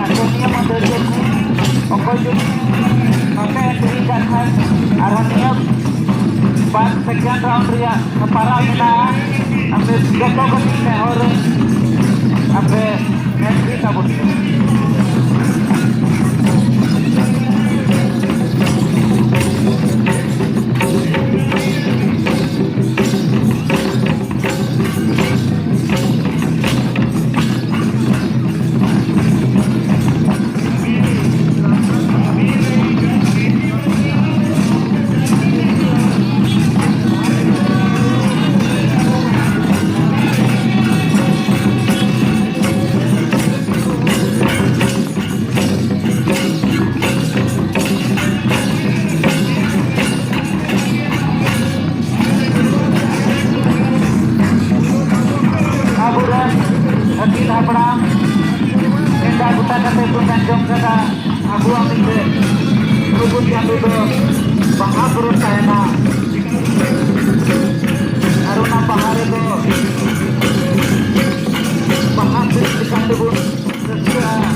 dunia menderita pokok juga maka yang terikat hai arahnya ban sekian round ria para kita ambil joko ke orang ambil entry kabut Wakil Hapram Indah Buta Kata Pundan Jomsaka Abu Amike Rubut yang duduk Bahagur Sayana Aruna Bahari itu Bahagur Dikandung Sesuai